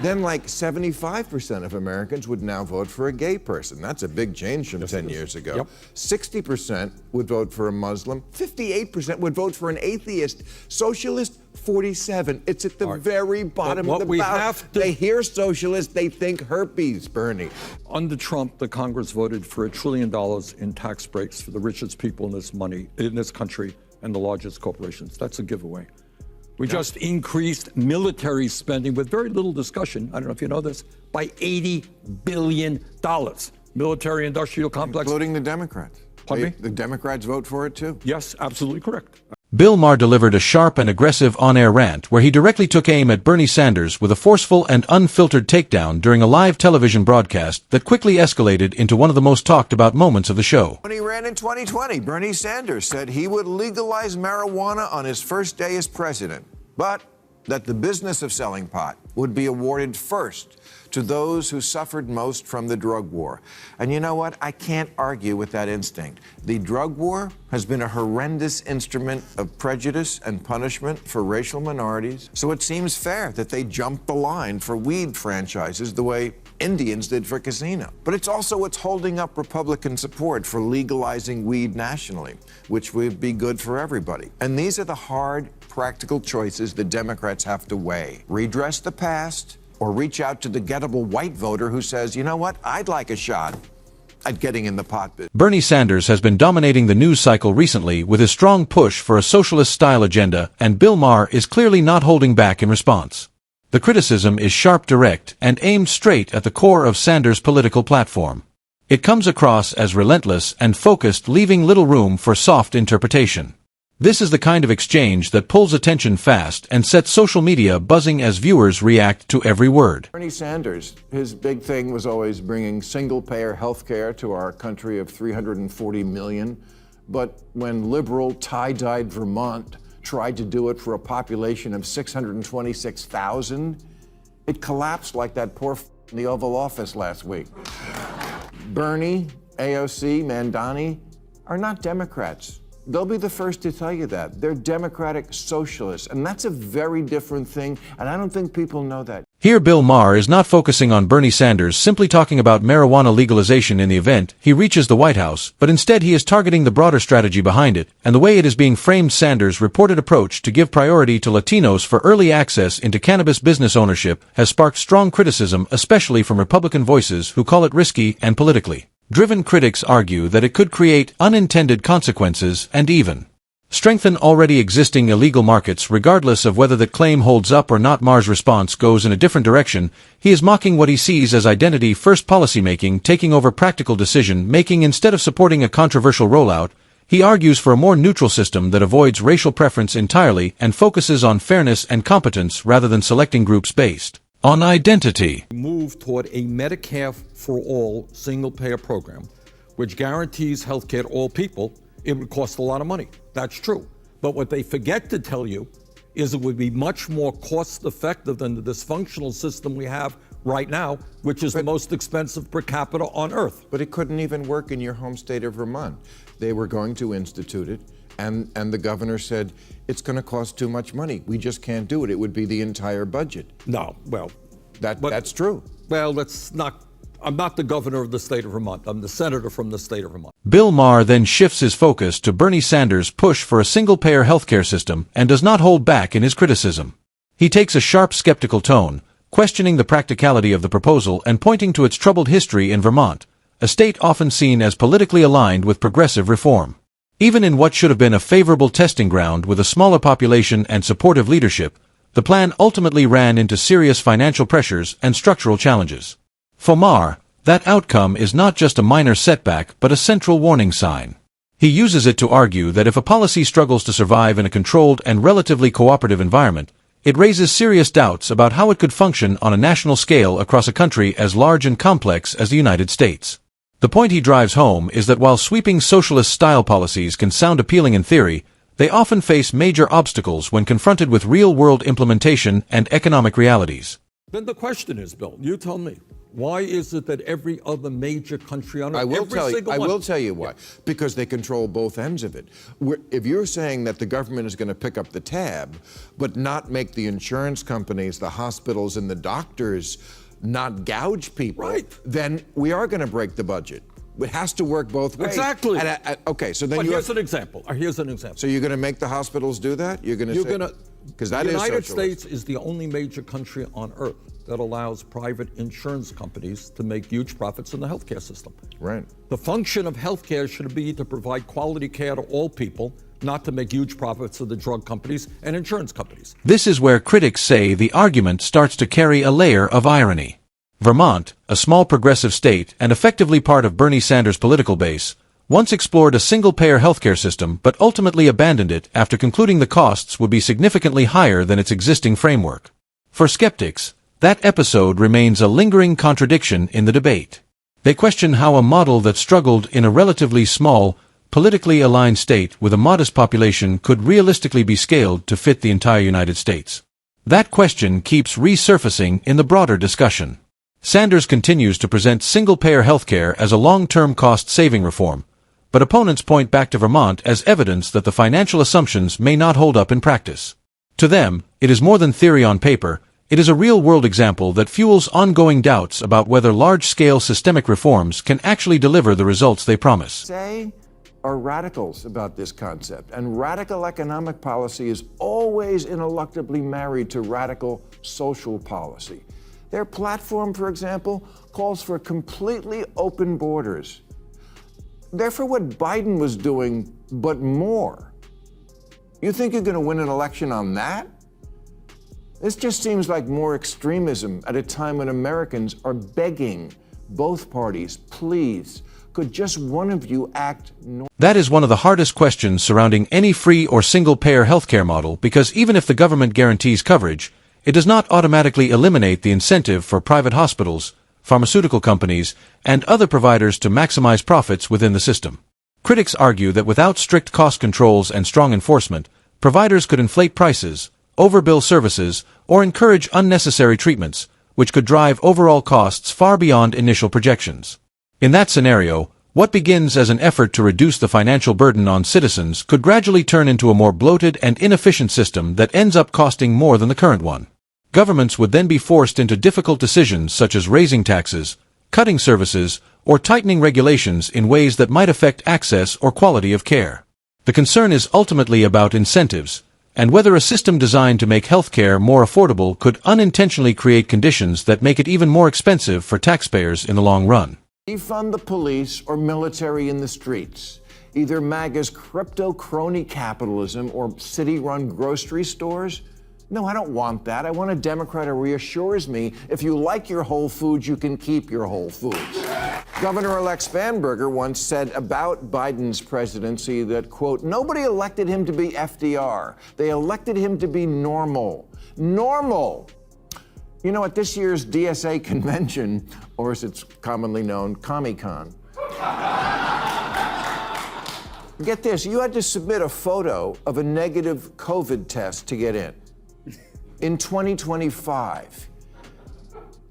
then like 75% of Americans would now vote for a gay person. That's a big change from 10 years ago. Yep. 60% would vote for a Muslim. 58% would vote for an atheist. Socialist, 47. It's at the very bottom of the ballot. They hear socialist, they think herpes, Bernie. Under Trump, the Congress voted for $1 trillion in tax breaks for the richest people in this country and the largest corporations. That's a giveaway. We just increased military spending with very little discussion, I don't know if you know this, by $80 billion. Military industrial complex. Including the Democrats. Pardon me? The Democrats vote for it too. Yes, absolutely correct. Bill Maher delivered a sharp and aggressive on-air rant where he directly took aim at Bernie Sanders with a forceful and unfiltered takedown during a live television broadcast that quickly escalated into one of the most talked-about moments of the show. When he ran in 2020, Bernie Sanders said he would legalize marijuana on his first day as president, but that the business of selling pot would be awarded first to those who suffered most from the drug war. And you know what? I can't argue with that instinct. The drug war has been a horrendous instrument of prejudice and punishment for racial minorities, so it seems fair that they jumped the line for weed franchises the way Indians did for casino. But it's also what's holding up Republican support for legalizing weed nationally, which would be good for everybody. And these are the hard, practical choices the Democrats have to weigh. Redress the past, or reach out to the gettable white voter who says, you know what, I'd like a shot at getting in the pot business. Bernie Sanders has been dominating the news cycle recently with his strong push for a socialist-style agenda, and Bill Maher is clearly not holding back in response. The criticism is sharp, direct, and aimed straight at the core of Sanders' political platform. It comes across as relentless and focused, leaving little room for soft interpretation. This is the kind of exchange that pulls attention fast and sets social media buzzing as viewers react to every word. Bernie Sanders, his big thing was always bringing single-payer health care to our country of 340 million. But when liberal, tie-dyed Vermont tried to do it for a population of 626,000, it collapsed like that poor in the Oval Office last week. Bernie, AOC, Mandani are not Democrats. They'll be the first to tell you that. They're democratic socialists, and that's a very different thing, and I don't think people know that. Here Bill Maher is not focusing on Bernie Sanders simply talking about marijuana legalization in the event he reaches the White House, but instead he is targeting the broader strategy behind it, and the way it is being framed. Sanders' reported approach to give priority to Latinos for early access into cannabis business ownership has sparked strong criticism, especially from Republican voices who call it risky and politically driven. Critics argue that it could create unintended consequences and even strengthen already existing illegal markets. Regardless of whether that claim holds up or not, Maher's response goes in a different direction. He is mocking what he sees as identity-first policymaking taking over practical decision-making instead of supporting a controversial rollout. He argues for a more neutral system that avoids racial preference entirely and focuses on fairness and competence rather than selecting groups based on identity. Move toward a Medicare for all single-payer program, which guarantees health care to all people. It would cost a lot of money. That's true. But what they forget to tell you is it would be much more cost-effective than the dysfunctional system we have right now, which is the most expensive per capita on earth. But it couldn't even work in your home state of Vermont. They were going to institute it, and the governor said, it's going to cost too much money. We just can't do it. It would be the entire budget. No, well... That's true. Well, I'm not the governor of the state of Vermont. I'm the senator from the state of Vermont. Bill Maher then shifts his focus to Bernie Sanders' push for a single-payer healthcare system and does not hold back in his criticism. He takes a sharp, skeptical tone, questioning the practicality of the proposal and pointing to its troubled history in Vermont, a state often seen as politically aligned with progressive reform. Even in what should have been a favorable testing ground with a smaller population and supportive leadership, the plan ultimately ran into serious financial pressures and structural challenges. For Maher, that outcome is not just a minor setback but a central warning sign. He uses it to argue that if a policy struggles to survive in a controlled and relatively cooperative environment, it raises serious doubts about how it could function on a national scale across a country as large and complex as the United States. The point he drives home is that while sweeping socialist-style policies can sound appealing in theory, they often face major obstacles when confronted with real-world implementation and economic realities. Then the question is, Bill, you tell me, why is it that every other major country on earth, I will every tell you why. Because they control both ends of it. If you're saying that the government is going to pick up the tab, but not make the insurance companies, the hospitals, and the doctors not gouge people, right, then we are going to break the budget. It has to work both ways. Exactly. And okay, so then but here's an example. So you're going to make the hospitals do that? You're going to because that is the United socialist. States is the only major country on earth that allows private insurance companies to make huge profits in the healthcare system. Right. The function of healthcare should be to provide quality care to all people, not to make huge profits of the drug companies and insurance companies. This is where critics say the argument starts to carry a layer of irony. Vermont, a small progressive state and effectively part of Bernie Sanders' political base, once explored a single-payer healthcare system but ultimately abandoned it after concluding the costs would be significantly higher than its existing framework. For skeptics, that episode remains a lingering contradiction in the debate. They question how a model that struggled in a relatively small, politically aligned state with a modest population could realistically be scaled to fit the entire United States. That question keeps resurfacing in the broader discussion. Sanders continues to present single-payer healthcare as a long-term cost-saving reform, but opponents point back to Vermont as evidence that the financial assumptions may not hold up in practice. To them, it is more than theory on paper. It is a real-world example that fuels ongoing doubts about whether large-scale systemic reforms can actually deliver the results they promise. Are radicals about this concept, and radical economic policy is always ineluctably married to radical social policy. Their platform, for example, calls for completely open borders. They're for what Biden was doing, but more. You think you're going to win an election on that? This just seems like more extremism at a time when Americans are begging both parties, please, could just one of you act normal? That is one of the hardest questions surrounding any free or single-payer healthcare model, because even if the government guarantees coverage, it does not automatically eliminate the incentive for private hospitals, pharmaceutical companies, and other providers to maximize profits within the system. Critics argue that without strict cost controls and strong enforcement, providers could inflate prices, overbill services, or encourage unnecessary treatments, which could drive overall costs far beyond initial projections. In that scenario, what begins as an effort to reduce the financial burden on citizens could gradually turn into a more bloated and inefficient system that ends up costing more than the current one. Governments would then be forced into difficult decisions such as raising taxes, cutting services, or tightening regulations in ways that might affect access or quality of care. The concern is ultimately about incentives, and whether a system designed to make healthcare more affordable could unintentionally create conditions that make it even more expensive for taxpayers in the long run. Defund the police or military in the streets. Either MAGA's crypto crony capitalism or city-run grocery stores. No, I don't want that. I want a Democrat who reassures me if you like your Whole Foods, you can keep your Whole Foods. Governor-elect Spanberger once said about Biden's presidency that, quote, nobody elected him to be FDR. They elected him to be normal. Normal! You know, at this year's DSA convention, or as it's commonly known, Comic-Con, get this, you had to submit a photo of a negative COVID test to get in. In 2025.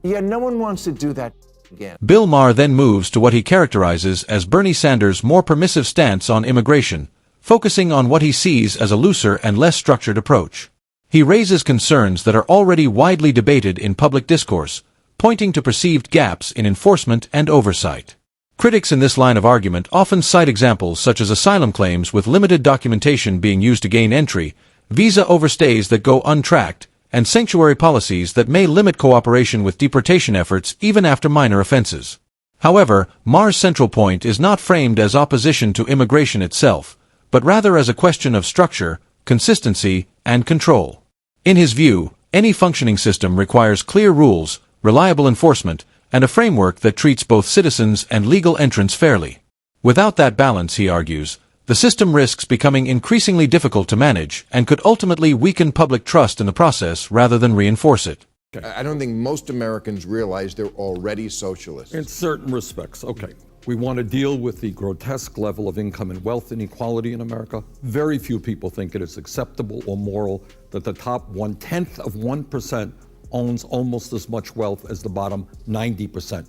Yeah, no one wants to do that again. Bill Maher then moves to what he characterizes as Bernie Sanders' more permissive stance on immigration, focusing on what he sees as a looser and less structured approach. He raises concerns that are already widely debated in public discourse, pointing to perceived gaps in enforcement and oversight. Critics in this line of argument often cite examples such as asylum claims with limited documentation being used to gain entry, visa overstays that go untracked, and sanctuary policies that may limit cooperation with deportation efforts even after minor offenses. However, Maher's central point is not framed as opposition to immigration itself, but rather as a question of structure, consistency, and control. In his view, any functioning system requires clear rules, reliable enforcement, and a framework that treats both citizens and legal entrants fairly. Without that balance, he argues, the system risks becoming increasingly difficult to manage and could ultimately weaken public trust in the process rather than reinforce it. I don't think most Americans realize they're already socialists. In certain respects, okay. We want to deal with the grotesque level of income and wealth inequality in America. Very few people think it is acceptable or moral that the top 1/10 of 1% owns almost as much wealth as the bottom 90%.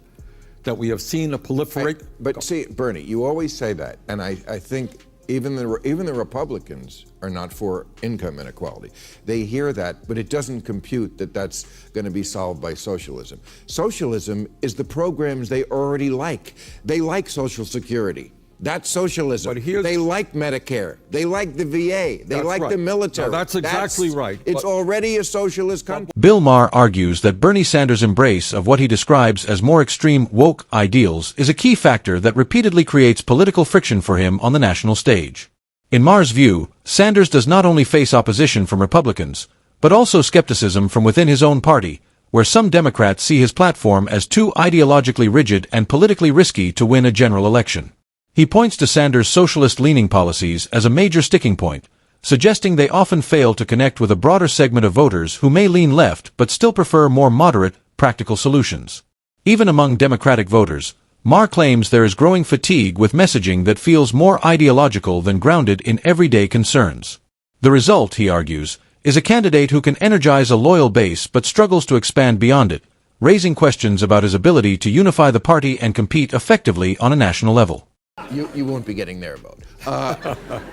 That we have seen a proliferate. But see, Bernie, you always say that, and I think even the Republicans are not for income inequality. They hear that, but it doesn't compute that that's going to be solved by socialism. Socialism is the programs they already like. They like Social Security. That's socialism. But they like Medicare. They like the VA. They like the military. No, that's exactly right. It's already a socialist country. Bill Maher argues that Bernie Sanders' embrace of what he describes as more extreme woke ideals is a key factor that repeatedly creates political friction for him on the national stage. In Maher's view, Sanders does not only face opposition from Republicans, but also skepticism from within his own party, where some Democrats see his platform as too ideologically rigid and politically risky to win a general election. He points to Sanders' socialist-leaning policies as a major sticking point, suggesting they often fail to connect with a broader segment of voters who may lean left but still prefer more moderate, practical solutions. Even among Democratic voters, Maher claims there is growing fatigue with messaging that feels more ideological than grounded in everyday concerns. The result, he argues, is a candidate who can energize a loyal base but struggles to expand beyond it, raising questions about his ability to unify the party and compete effectively on a national level. You won't be getting their vote.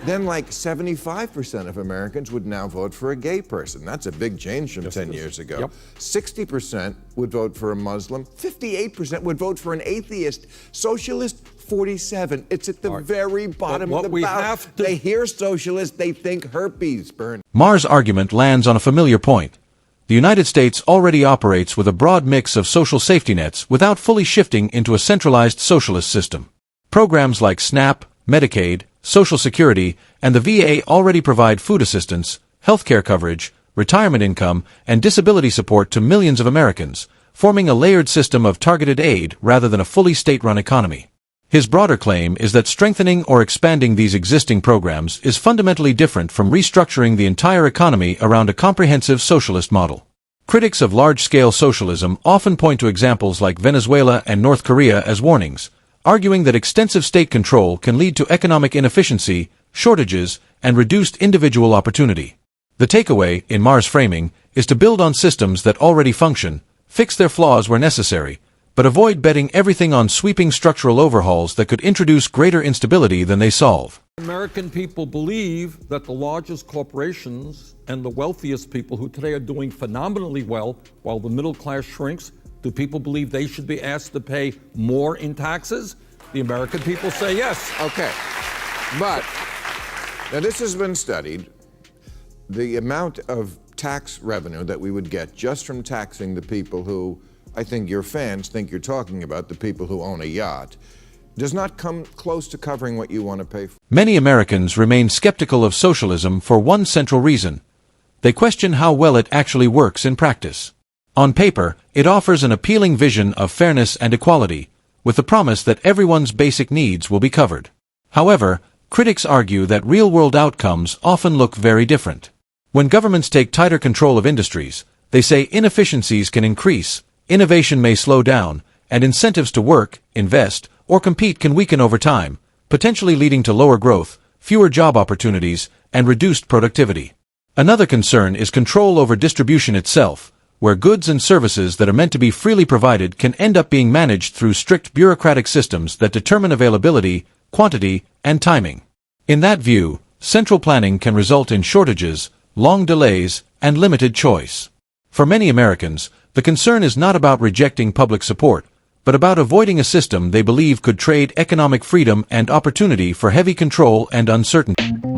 Then like 75% of Americans would now vote for a gay person. That's a big change from 10 years ago. Yep. 60% would vote for a Muslim. 58% would vote for an atheist. Socialist, 47. It's at the very bottom of the ballot. They hear socialist, they think herpes, Bernie. Maher's argument lands on a familiar point. The United States already operates with a broad mix of social safety nets without fully shifting into a centralized socialist system. Programs like SNAP, Medicaid, Social Security, and the VA already provide food assistance, healthcare coverage, retirement income, and disability support to millions of Americans, forming a layered system of targeted aid rather than a fully state-run economy. His broader claim is that strengthening or expanding these existing programs is fundamentally different from restructuring the entire economy around a comprehensive socialist model. Critics of large-scale socialism often point to examples like Venezuela and North Korea as warnings, arguing that extensive state control can lead to economic inefficiency, shortages, and reduced individual opportunity. The takeaway, in Maher's framing, is to build on systems that already function, fix their flaws where necessary, but avoid betting everything on sweeping structural overhauls that could introduce greater instability than they solve. American people believe that the largest corporations and the wealthiest people who today are doing phenomenally well while the middle class shrinks, do people believe they should be asked to pay more in taxes? The American people say yes. Okay. But now this has been studied. The amount of tax revenue that we would get just from taxing the people who, I think your fans think you're talking about, the people who own a yacht, does not come close to covering what you want to pay for. Many Americans remain skeptical of socialism for one central reason. They question how well it actually works in practice. On paper, it offers an appealing vision of fairness and equality, with the promise that everyone's basic needs will be covered. However, critics argue that real-world outcomes often look very different. When governments take tighter control of industries, they say inefficiencies can increase, innovation may slow down, and incentives to work, invest, or compete can weaken over time, potentially leading to lower growth, fewer job opportunities, and reduced productivity. Another concern is control over distribution itself, where goods and services that are meant to be freely provided can end up being managed through strict bureaucratic systems that determine availability, quantity, and timing. In that view, central planning can result in shortages, long delays, and limited choice. For many Americans, the concern is not about rejecting public support, but about avoiding a system they believe could trade economic freedom and opportunity for heavy control and uncertainty.